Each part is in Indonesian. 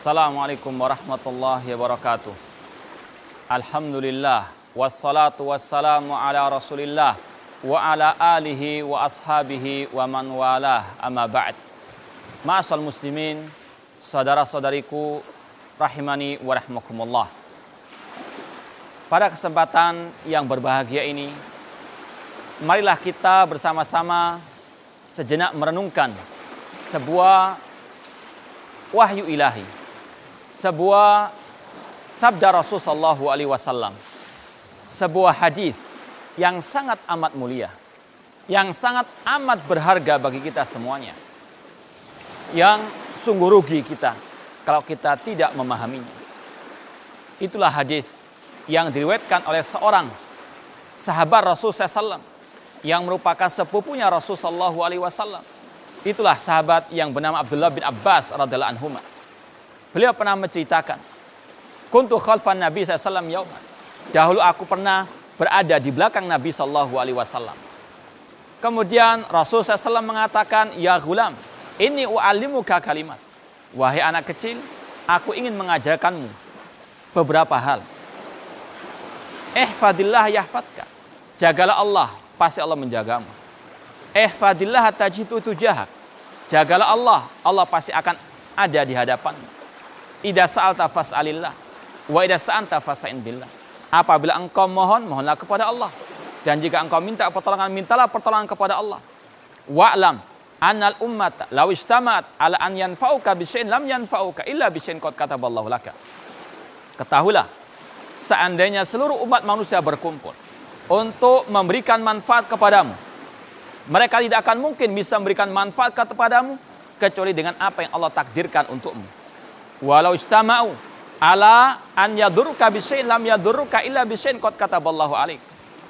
Assalamualaikum warahmatullahi wabarakatuh. Alhamdulillah wassalatu wassalamu ala Rasulillah wa ala alihi wa ashabihi wa man walah, amma ba'd. Ma'asal muslimin, saudara-saudariku rahimani wa rahmakumullah. Pada kesempatan yang berbahagia ini, marilah kita bersama-sama sejenak merenungkan sebuah wahyu ilahi, sebuah sabda Rasul sallallahu alaihi wasallam, sebuah hadis yang sangat amat mulia, yang sangat amat berharga bagi kita semuanya, yang sungguh rugi kita kalau kita tidak memahaminya. Itulah hadis yang diriwayatkan oleh seorang sahabat Rasul SAW yang merupakan sepupunya Rasul sallallahu alaihi wasallam. Itulah sahabat yang bernama Abdullah bin Abbas radhiyallahu anhuma. Beliau pernah menceritakan, kuntu khalfan Nabi SAW yauman. Dahulu aku pernah berada di belakang Nabi sallallahu alaihi wasallam. Kemudian Rasul SAW mengatakan, ya ghulam, inni u'allimuka kalimat. Wahai anak kecil, aku ingin mengajarkanmu beberapa hal. Ihfadillah yahfadka. Jagalah Allah, pasti Allah menjagamu. Ihfadillah tajidu tujahak. Jagalah Allah, Allah pasti akan ada di hadapanmu. Idza sa'alta fas'alillah wa idza sta'anta fasta'in billah. Apabila engkau mohon, mohonlah kepada Allah. Dan jika engkau minta pertolongan, mintalah pertolongan kepada Allah. Wa'lam annal ummata law istama'at ala an yanfa'uka bi syai'in lam yanfa'uka illa bi syai'in qad kataballahu laka. Ketahuilah, seandainya seluruh umat manusia berkumpul untuk memberikan manfaat kepadamu, mereka tidak akan mungkin bisa memberikan manfaat kepadamu kecuali dengan apa yang Allah takdirkan untukmu. Walau istama'u ala an yadurruka bi syai'in lam yadurruka illa bi syai'in qad kataballahu alaik.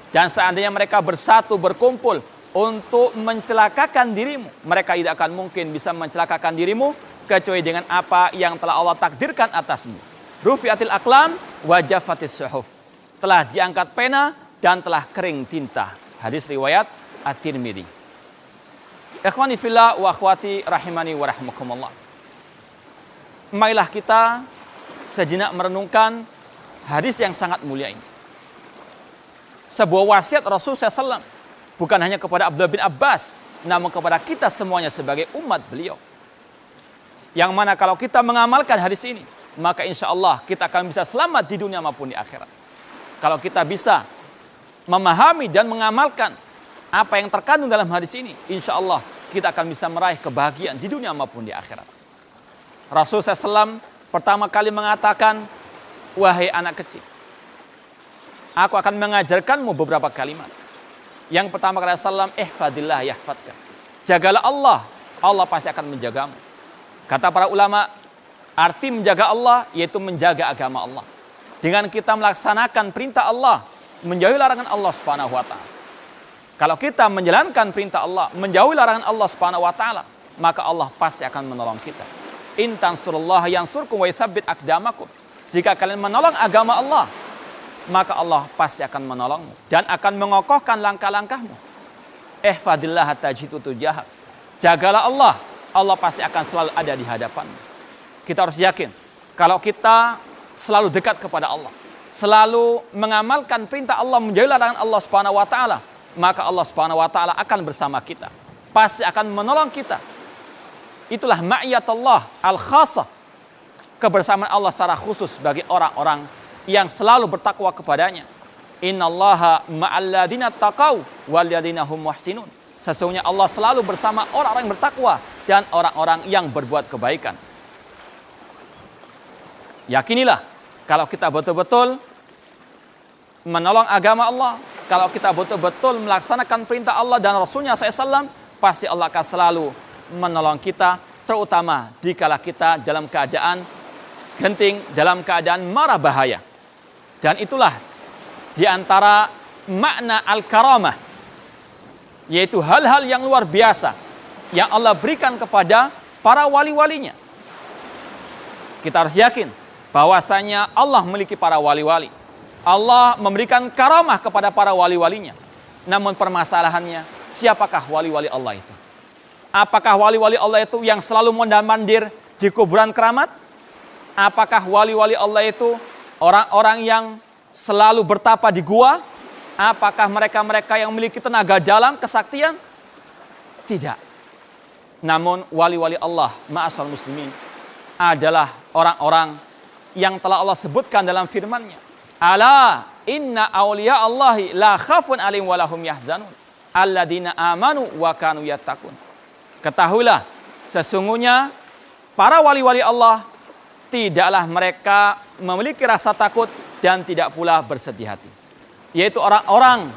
Dan seandainya mereka bersatu berkumpul untuk mencelakakan dirimu, mereka tidak akan mungkin bisa mencelakakan dirimu kecuali dengan apa yang telah Allah takdirkan atasmu. Rufi'atil aqlam wa jaffatis suhuf. Telah diangkat pena dan telah kering tinta. Hadis riwayat At-Tirmidzi. Ikhwani fillah wa akhwati rahimani wa rahmakumullah. Marilah kita sejenak merenungkan hadis yang sangat mulia ini. Sebuah wasiat Rasul SAW bukan hanya kepada Abdullah bin Abbas, namun kepada kita semuanya sebagai umat beliau. Yang mana kalau kita mengamalkan hadis ini, maka insya Allah kita akan bisa selamat di dunia maupun di akhirat. Kalau kita bisa memahami dan mengamalkan apa yang terkandung dalam hadis ini, insya Allah kita akan bisa meraih kebahagiaan di dunia maupun di akhirat. Rasul SAW pertama kali mengatakan, wahai anak kecil, aku akan mengajarkanmu beberapa kalimat. Yang pertama kali Rasulullah, ihfadillah yahfadka. Jagalah Allah, Allah pasti akan menjagamu. Kata para ulama, arti menjaga Allah yaitu menjaga agama Allah. Dengan kita melaksanakan perintah Allah, menjauhi larangan Allah Subhanahu wa taala. Kalau kita menjalankan perintah Allah, menjauhi larangan Allah Subhanahu wa taala, maka Allah pasti akan menolong kita. In tansurullaha yansurkum wa yutsabbit aqdamakum. Jika kalian menolong agama Allah, maka Allah pasti akan menolongmu dan akan mengokohkan langkah-langkahmu. Ihfadillah tajidu tujahak. Jagalah Allah, Allah pasti akan selalu ada di hadapanmu. Kita harus yakin kalau kita selalu dekat kepada Allah, selalu mengamalkan perintah Allah, menjauhi larangan Allah Subhanahu wa taala, maka Allah Subhanahu wa taala akan bersama kita. Pasti akan menolong kita. Itulah ma'iyatullah al-khassah. Kebersamaan Allah secara khusus bagi orang-orang yang selalu bertakwa kepadanya. Innallaha ma'alladina taqaw walladina hum muhsinun. Sesungguhnya Allah selalu bersama orang-orang yang bertakwa dan orang-orang yang berbuat kebaikan. Yakinilah, kalau kita betul-betul menolong agama Allah, kalau kita betul-betul melaksanakan perintah Allah dan Rasulnya SAW, pasti Allah akan selalu menolong kita, terutama dikala kita dalam keadaan genting, dalam keadaan mara bahaya. Dan itulah diantara makna al-karamah, yaitu hal-hal yang luar biasa yang Allah berikan kepada para wali-walinya. Kita harus yakin bahwasanya Allah memiliki para wali-wali. Allah memberikan karamah kepada para wali-walinya. Namun permasalahannya, siapakah wali-wali Allah itu? Apakah wali-wali Allah itu yang selalu mondar-mandir di kuburan keramat? Apakah wali-wali Allah itu orang-orang yang selalu bertapa di gua? Apakah mereka-mereka yang memiliki tenaga dalam, kesaktian? Tidak. Namun wali-wali Allah, ma'asal muslimin, adalah orang-orang yang telah Allah sebutkan dalam firman-Nya. Ala inna awliya Allahi la khafun alim walahum yahzanun. Alladina amanu wa kanu yattaqun. Ketahuilah, sesungguhnya para wali-wali Allah tidaklah mereka memiliki rasa takut dan tidak pula bersedih hati. Yaitu orang-orang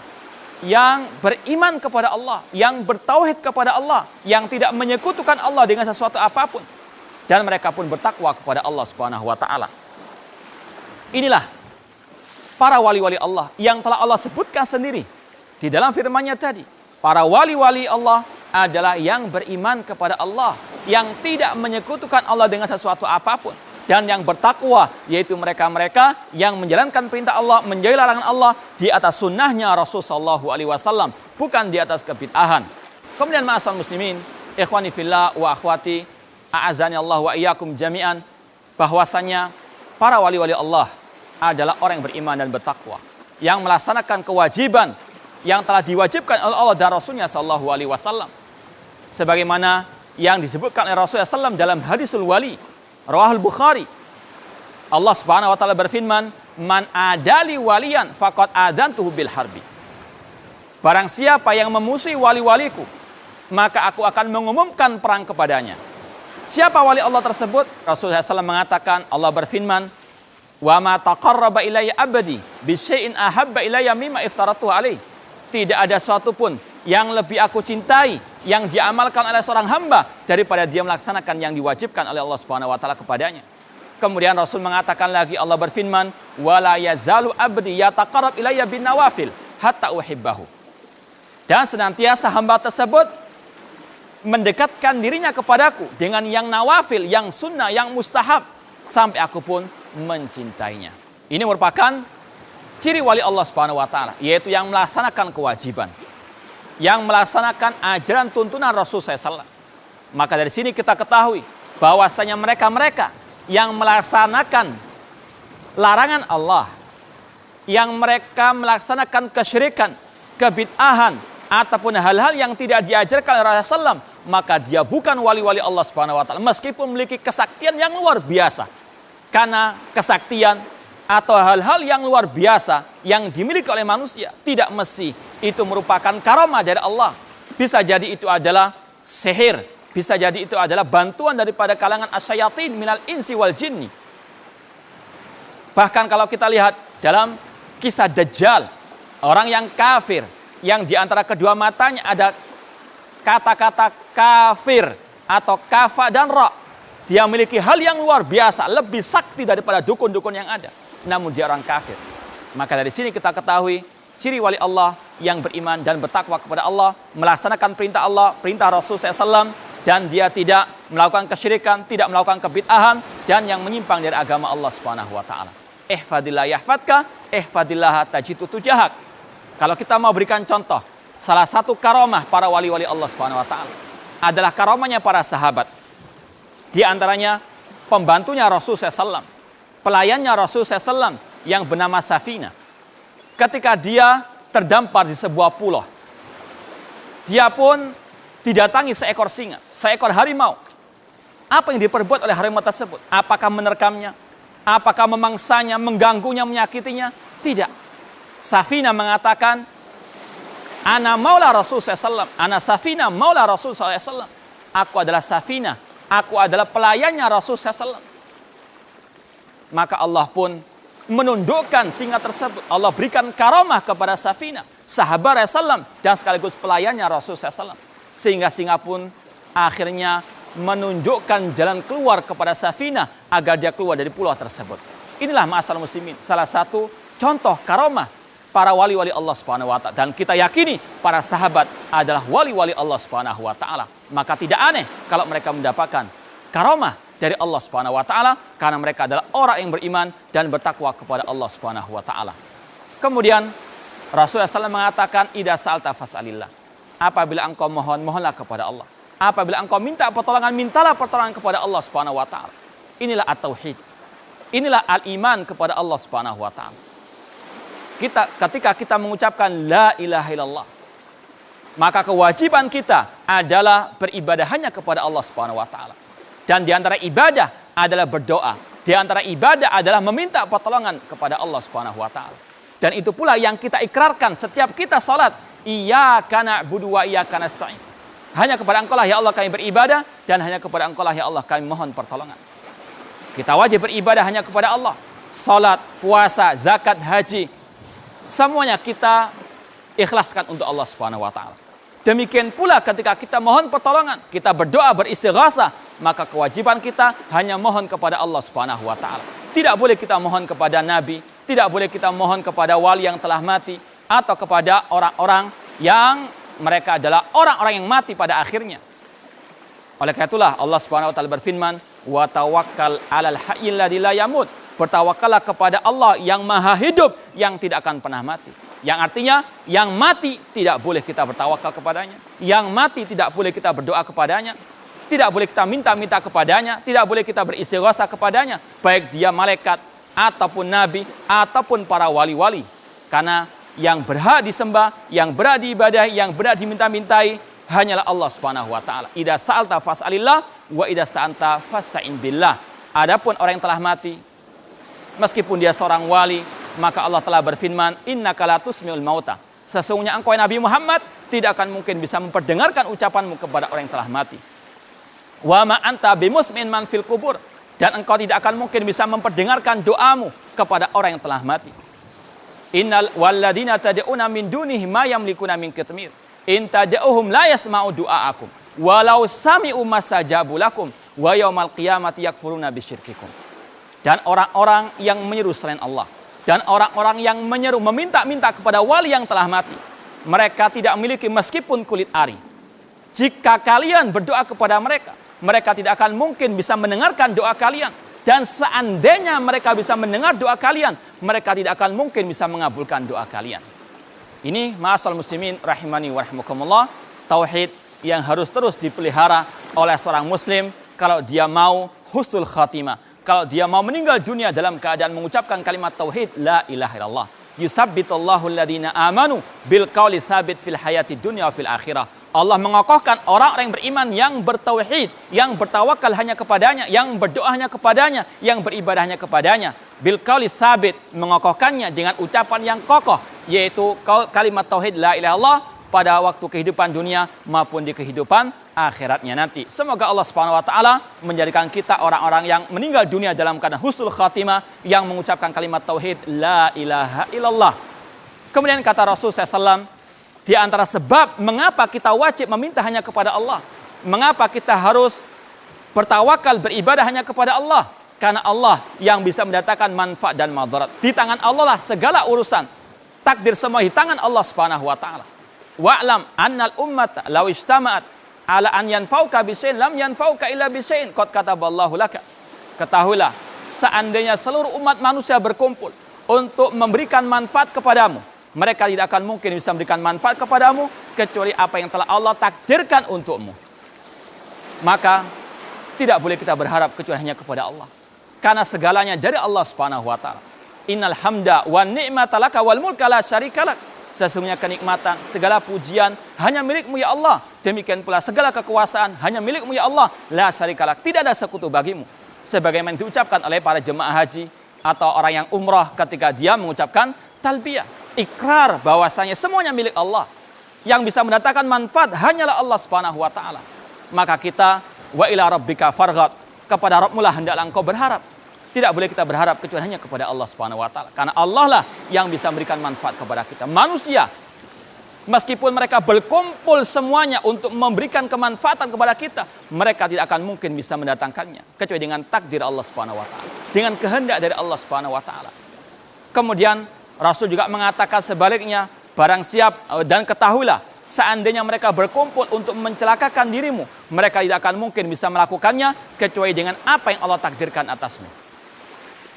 yang beriman kepada Allah, yang bertauhid kepada Allah, yang tidak menyekutukan Allah dengan sesuatu apapun, dan mereka pun bertakwa kepada Allah Subhanahu wa taala. Inilah para wali-wali Allah yang telah Allah sebutkan sendiri di dalam firman-Nya tadi. Para wali-wali Allah adalah yang beriman kepada Allah, yang tidak menyekutukan Allah dengan sesuatu apapun, dan yang bertakwa, yaitu mereka-mereka yang menjalankan perintah Allah, menjauhi larangan Allah di atas sunnahnya Rasulullah SAW, bukan di atas kebid'ahan. Kemudian ma'asal muslimin, ikhwani fillah wa akhwati, a'azani Allah wa iyyakum jami'an, bahwasanya para wali-wali Allah adalah orang yang beriman dan bertakwa, yang melaksanakan kewajiban yang telah diwajibkan oleh Allah dan Rasulnya SAW. Sebagaimana yang disebutkan oleh Rasulullah SAW dalam hadisul wali, Rawahul Bukhari. Allah Subhanahu wa taala berfirman, "Man adali waliyan faqad adantuhu bil harbi." Barang siapa yang memusuhi wali-waliku, maka aku akan mengumumkan perang kepadanya. Siapa wali Allah tersebut? Rasulullah SAW mengatakan, Allah berfirman, "Wa ma taqarraba ilayya abdi bi syai'in ahabba ilayya mimma iftaratuhu alaihi." Tidak ada suatu pun yang lebih aku cintai yang diamalkan oleh seorang hamba daripada dia melaksanakan yang diwajibkan oleh Allah Subhanahu wa taala kepadanya. Kemudian Rasul mengatakan lagi, Allah berfirman, "Wala yazalu abdi yataqarrab ilayya bin nawafil hatta uhibbahu." Dan senantiasa hamba tersebut mendekatkan dirinya kepadaku dengan yang nawafil, yang sunnah, yang mustahab, sampai aku pun mencintainya. Ini merupakan ciri wali Allah Subhanahu wa taala, yaitu yang melaksanakan kewajiban, yang melaksanakan ajaran tuntunan Rasul SAW. Maka dari sini kita ketahui bahwasanya mereka-mereka yang melaksanakan larangan Allah, yang mereka melaksanakan kesyirikan, kebid'ahan, ataupun hal-hal yang tidak diajarkan oleh Rasulullah SAW, maka dia bukan wali-wali Allah Subhanahu wa taala, meskipun memiliki kesaktian yang luar biasa. Karena kesaktian atau hal-hal yang luar biasa yang dimiliki oleh manusia tidak mesti itu merupakan karamah dari Allah. Bisa jadi itu adalah sihir, bisa jadi itu adalah bantuan daripada kalangan asyayatin minal insi wal jinni. Bahkan kalau kita lihat dalam kisah Dajjal, orang yang kafir, yang di antara kedua matanya ada kata-kata kafir atau kafa dan ra. Dia memiliki hal yang luar biasa, lebih sakti daripada dukun-dukun yang ada. Namun dia orang kafir. Maka dari sini kita ketahui ciri wali Allah yang beriman dan bertakwa kepada Allah, melaksanakan perintah Allah, perintah Rasul SAW, dan dia tidak melakukan kesyirikan, tidak melakukan kebid'ahan, dan yang menyimpang dari agama Allah Subhanahu wa taala. Ihfadillah yahfadka, ihfadillah tajidu tujahak. Kalau kita mau berikan contoh, salah satu karamah para wali-wali Allah Subhanahu wa taala adalah karamahnya para sahabat. Di antaranya pembantunya Rasul SAW, pelayannya Rasul SAW yang bernama Safina. Ketika dia terdampar di sebuah pulau, dia pun didatangi seekor singa, seekor harimau. Apa yang diperbuat oleh harimau tersebut? Apakah menerkamnya? Apakah memangsanya, mengganggunya, menyakitinya? Tidak. Safina mengatakan, "Ana maula Rasul SAW, ana Safina maula Rasul SAW." Aku adalah Safina, aku adalah pelayannya Rasul SAW. Maka Allah pun menundukkan singa tersebut. Allah berikan karamah kepada Safina, sahabat Rasulullah dan sekaligus pelayannya Rasul SAW. Sehingga singa pun akhirnya menunjukkan jalan keluar kepada Safina agar dia keluar dari pulau tersebut. Inilah ma'asal muslimin, salah satu contoh karamah para wali-wali Allah Subhanahu wa taala, dan kita yakini para sahabat adalah wali-wali Allah Subhanahu wa taala. Maka tidak aneh kalau mereka mendapatkan karamah dari Allah Subhanahu wa taala karena mereka adalah orang yang beriman dan bertakwa kepada Allah Subhanahu wa taala. Kemudian Rasulullah SAW mengatakan, "Idza sa'alta fas'alillah." Apabila engkau mohon, mohonlah kepada Allah. Apabila engkau minta pertolongan, mintalah pertolongan kepada Allah Subhanahu wa taala. Inilah at-tauhid. Inilah al-iman kepada Allah Subhanahu wa taala. Ketika kita mengucapkan la ilaha illallah, maka kewajiban kita adalah beribadah hanya kepada Allah Subhanahu wa taala. Dan di antara ibadah adalah berdoa. Di antara ibadah adalah meminta pertolongan kepada Allah Subhanahu wa taala. Dan itu pula yang kita ikrarkan setiap kita salat, iyyaka na'budu wa iyyaka nasta'in. Hanya kepada Engkau lah ya Allah kami beribadah, dan hanya kepada Engkau lah ya Allah kami mohon pertolongan. Kita wajib beribadah hanya kepada Allah. Salat, puasa, zakat, haji, semuanya kita ikhlaskan untuk Allah Subhanahu wa taala. Demikian pula ketika kita mohon pertolongan, kita berdoa beristighatsah, maka kewajiban kita hanya mohon kepada Allah Subhanahu wa taala. Tidak boleh kita mohon kepada nabi, tidak boleh kita mohon kepada wali yang telah mati, atau kepada orang-orang yang mereka adalah orang-orang yang mati pada akhirnya. Oleh karena itulah Allah Subhanahu wa taala berfirman, "Wa tawakkal 'alal hayyil ladzi la yamut." Bertawakkallah kepada Allah yang maha hidup, yang tidak akan pernah mati. Yang artinya, yang mati tidak boleh kita bertawakal kepadanya. Yang mati tidak boleh kita berdoa kepadanya. Tidak boleh kita minta-minta kepadanya. Tidak boleh kita beristighatsah kepadanya. Baik dia malaikat, ataupun nabi, ataupun para wali-wali. Karena yang berhak disembah, yang berhak diibadahi, yang berhak diminta-mintai, hanyalah Allah Subhanahu wa taala. Idza sa'alta fas'alillah wa idza sta'anta fasta'in billah. Adapun orang yang telah mati, meskipun dia seorang wali, maka Allah telah berfirman, innaka la tusmi'ul mauta. Sesungguhnya engkau Nabi Muhammad tidak akan mungkin bisa memperdengarkan ucapanmu kepada orang yang telah mati. Wa ma anta bimusmin man fil kubur. Dan engkau tidak akan mungkin bisa memperdengarkan doamu kepada orang yang telah mati. Innal walladina tad'una min dunihi ma yamlikuna min qitmir. In tad'uhum la yasma'u du'aakum walau sami'u mastajabu lakum wa yaumal qiyamati yakfuruna bisyirkikum. Dan orang-orang yang menyeru selain Allah, dan orang-orang yang menyeru meminta-minta kepada wali yang telah mati, mereka tidak memiliki meskipun kulit ari. Jika kalian berdoa kepada mereka, mereka tidak akan mungkin bisa mendengarkan doa kalian. Dan seandainya mereka bisa mendengar doa kalian, mereka tidak akan mungkin bisa mengabulkan doa kalian. Ini ma'asal muslimin rahimani wa rahimakumullah, tauhid yang harus terus dipelihara oleh seorang muslim kalau dia mau husnul khatimah. Kalau dia mau meninggal dunia dalam keadaan mengucapkan kalimat tauhid la ilaha illallah. Yusabbitullahu alladhina amanu bil qawli tsabit fil hayati dunya wa fil akhirah. Allah mengokohkan orang-orang yang beriman yang bertauhid, yang bertawakal hanya kepadanya, yang berdoa hanya kepadanya, yang beribadah hanya kepadanya. Bil qawli tsabit, mengokohkannya dengan ucapan yang kokoh, yaitu kalimat tauhid la ilaha illallah pada waktu kehidupan dunia maupun di kehidupan akhiratnya nanti. Semoga Allah Subhanahu wa taala menjadikan kita orang-orang yang meninggal dunia dalam keadaan husnul khatimah, yang mengucapkan kalimat tauhid la ilaha illallah. Kemudian kata Rasul SAW, di antara sebab mengapa kita wajib meminta hanya kepada Allah, mengapa kita harus bertawakal beribadah hanya kepada Allah, karena Allah yang bisa mendatangkan manfaat dan madarat. Di tangan Allah lah segala urusan. Takdir semua di tangan Allah Subhanahu wa taala. Wa'lam annal ummata law ijtama'at ala an yanfauka bisyai'in lam yanfauka illa bisyai'in qad kataballahu laka. Ketahuilah, seandainya seluruh umat manusia berkumpul untuk memberikan manfaat kepadamu, mereka tidak akan mungkin bisa memberikan manfaat kepadamu kecuali apa yang telah Allah takdirkan untukmu. Maka tidak boleh kita berharap kecuali hanya kepada Allah, karena segalanya dari Allah Subhanahu wa taala. Innal hamda wan ni'mata laka wal mulka la syarika lak. Sesungguhnya kenikmatan, segala pujian hanya milik-Mu ya Allah. Demikian pula segala kekuasaan hanya milik-Mu ya Allah. La syarika lak, tidak ada sekutu bagimu. Sebagaimana diucapkan oleh para jemaah haji atau orang yang umrah ketika dia mengucapkan talbiyah, ikrar bahwasanya semuanya milik Allah. Yang bisa mendatangkan manfaat hanyalah Allah Subhanahu wa taala. Maka kita wa ila rabbika farghab, kepada Rabbmu lah hendaklah engkau berharap. Tidak boleh kita berharap kecuali hanya kepada Allah Subhanahu wa taala, karena Allah lah yang bisa memberikan manfaat kepada kita. Manusia meskipun mereka berkumpul semuanya untuk memberikan kemanfaatan kepada kita, mereka tidak akan mungkin bisa mendatangkannya kecuali dengan takdir Allah Subhanahu wa taala, dengan kehendak dari Allah Subhanahu wa taala. Kemudian Rasul juga mengatakan sebaliknya, barang siap dan ketahuilah, seandainya mereka berkumpul untuk mencelakakan dirimu, mereka tidak akan mungkin bisa melakukannya kecuali dengan apa yang Allah takdirkan atasmu.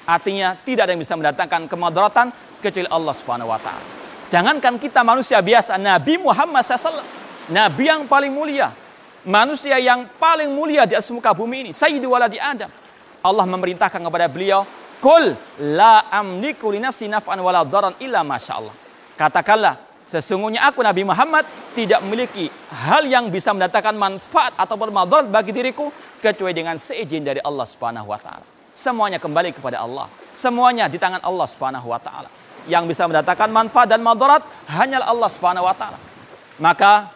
Artinya tidak ada yang bisa mendatangkan kemudaratan kecuali Allah Subhanahu wa taala. Jangankan kita manusia biasa, Nabi Muhammad SAW, Nabi yang paling mulia, manusia yang paling mulia di atas muka bumi ini, Sayyidu waladi Adam. Allah memerintahkan kepada beliau Qul la amliku li nafsi naf'an wala dharan illa masyaallah. Katakanlah, sesungguhnya aku Nabi Muhammad tidak memiliki hal yang bisa mendatangkan manfaat ataupun madarat bagi diriku kecuali dengan seizin dari Allah Subhanahu wa taala. Semuanya kembali kepada Allah. Semuanya di tangan Allah Subhanahu wa taala. Yang bisa mendatangkan manfaat dan madarat hanyalah Allah Subhanahu wa taala. Maka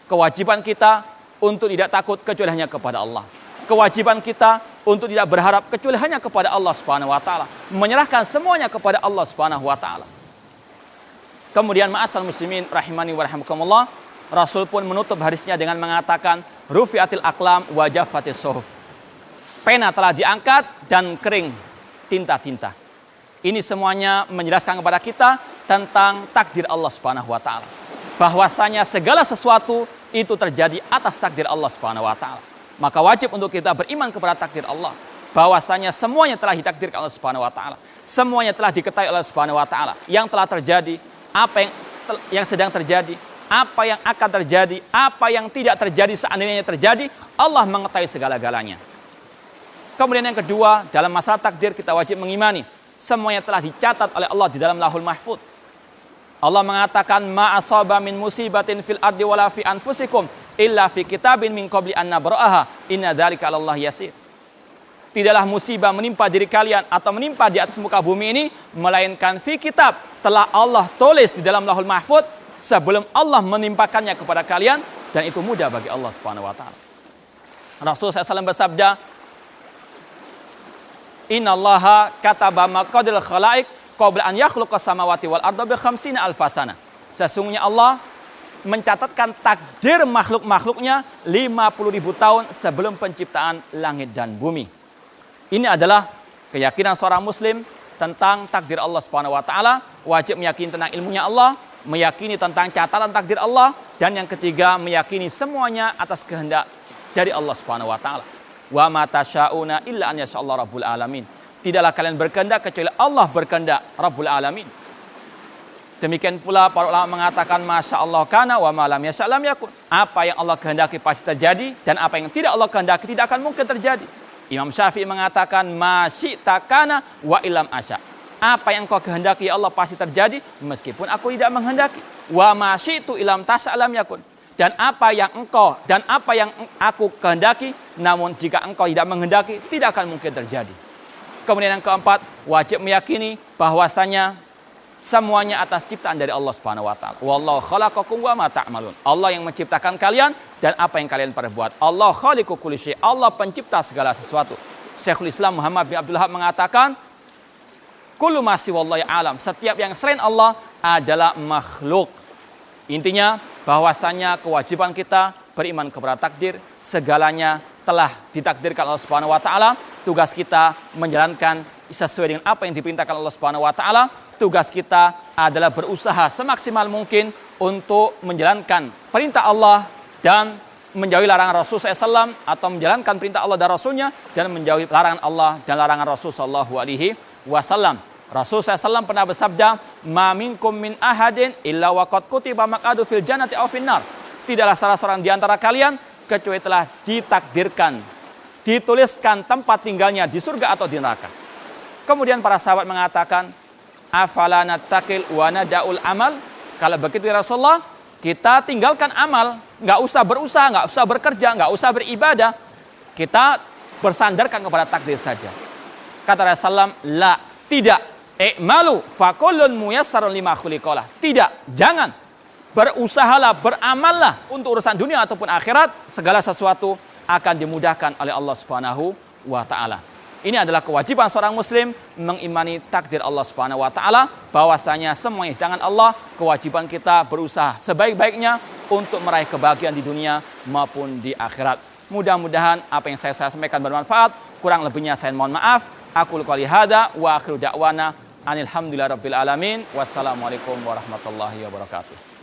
kewajiban kita untuk tidak takut kecuali hanya kepada Allah. Kewajiban kita untuk tidak berharap kecuali hanya kepada Allah Subhanahu wa taala, menyerahkan semuanya kepada Allah Subhanahu wa taala. Kemudian ma'asal muslimin rahimani wa rahimakumullah, Rasul pun menutup hadisnya dengan mengatakan rufi'atil aqlam wa jaffatis suhuf. Pena telah diangkat dan kering tinta-tinta. Ini semuanya menjelaskan kepada kita tentang takdir Allah Subhanahu wa taala. Bahwasanya segala sesuatu itu terjadi atas takdir Allah Subhanahu wa taala. Maka wajib untuk kita beriman kepada takdir Allah. Bahwasanya semuanya telah ditakdirkan Allah Subhanahu wa taala. Semuanya telah diketahui oleh Allah Subhanahu wa taala. Yang telah terjadi, apa yang sedang terjadi, apa yang akan terjadi, apa yang tidak terjadi seandainya terjadi, Allah mengetahui segala-galanya. Kemudian yang kedua, dalam masalah takdir kita wajib mengimani semuanya telah dicatat oleh Allah di dalam Lauhul Mahfuz. Allah mengatakan ma asaba min musibatin fil ardi wala fi anfusikum illa fi kitabin min qabli an nabra'aha inna dzalika 'alallahi yasir. Tidaklah musibah menimpa diri kalian atau menimpa di atas muka bumi ini melainkan fi kitab, telah Allah tulis di dalam Lauhul Mahfuz sebelum Allah menimpakannya kepada kalian, dan itu mudah bagi Allah Subhanahu wa taala. Rasulullah SAW bersabda, innallaha kataba maqadil khalaiq qabla an yakhluqas samawati wal arda bi 50 alfasana. Sesungguhnya Allah mencatatkan takdir makhluk-makhluknya 50.000 tahun sebelum penciptaan langit dan bumi. Ini adalah keyakinan seorang muslim tentang takdir Allah Subhanahu wa taala, wajib meyakini tentang ilmunya Allah, meyakini tentang catatan takdir Allah, dan yang ketiga meyakini semuanya atas kehendak dari Allah Subhanahu wa taala. Wa ma tasyauna illa an yasha'allahu rabbul alamin. Tidaklah kalian berkehendak kecuali Allah berkehendak, Rabbul Alamin. Demikian pula para ulama mengatakan masya Allah kana wa ma lam yasha' lam yakun. Apa yang Allah kehendaki pasti terjadi, dan apa yang tidak Allah kehendaki tidak akan mungkin terjadi. Imam Syafi'i mengatakan masyi'ta kana wa ilam asya'. Apa yang kau kehendaki ya Allah pasti terjadi meskipun aku tidak menghendaki. Wa ma syi'tu ilam tasya' lam yakun. Dan apa yang engkau dan apa yang aku kehendaki, namun jika engkau tidak menghendaki tidak akan mungkin terjadi. Kemudian yang keempat, wajib meyakini bahwasanya semuanya atas ciptaan dari Allah Subhanahu wa taala. Wallahu khalaqakum wa ma ta'malun. Allah yang menciptakan kalian dan apa yang kalian perbuat. Allah khaliqu kulli syai'. Allah pencipta segala sesuatu. Syekhul Islam Muhammad bin Abdul Wahhab mengatakan, kullu ma siwallahi alam. Setiap yang selain Allah adalah makhluk. Intinya bahwasanya kewajiban kita beriman kepada takdir, segalanya telah ditakdirkan Allah Subhanahu wa taala. Tugas kita menjalankan sesuai dengan apa yang diperintahkan Allah Subhanahu wa taala. Tugas kita adalah berusaha semaksimal mungkin untuk menjalankan perintah Allah dan menjauhi larangan Rasul SAW, atau menjalankan perintah Allah dan Rasulnya dan menjauhi larangan Allah dan larangan Rasul SAW. Rasul SAW pernah bersabda, ma minkum min ahadin illa waqad kutiba maq'adu fil jannati aw finnar. Tidaklah salah seorang di antara kalian kecuali telah ditakdirkan, dituliskan tempat tinggalnya di surga atau di neraka. Kemudian para sahabat mengatakan, afala nattaqil wa nada'ul amal. Kalau begitu ya Rasulullah, kita tinggalkan amal, nggak usah berusaha, nggak usah bekerja, nggak usah beribadah, kita bersandarkan kepada takdir saja. Kata Rasulullah, la, tidak. I'malu fakullun muyassarun lima khuliqalah. Tidak, jangan. Berusahalah, beramallah untuk urusan dunia ataupun akhirat, segala sesuatu akan dimudahkan oleh Allah Subhanahu wa taala. Ini adalah kewajiban seorang muslim mengimani takdir Allah Subhanahu wa taala, bahwasanya semuanya di tangan Allah. Kewajiban kita berusaha sebaik-baiknya untuk meraih kebahagiaan di dunia maupun di akhirat. Mudah-mudahan apa yang saya sampaikan bermanfaat. Kurang lebihnya saya mohon maaf. Aku qouli hada wa akhiru da'wana alhamdulillahirabbil alamin. Wassalamualaikum warahmatullahi wabarakatuh.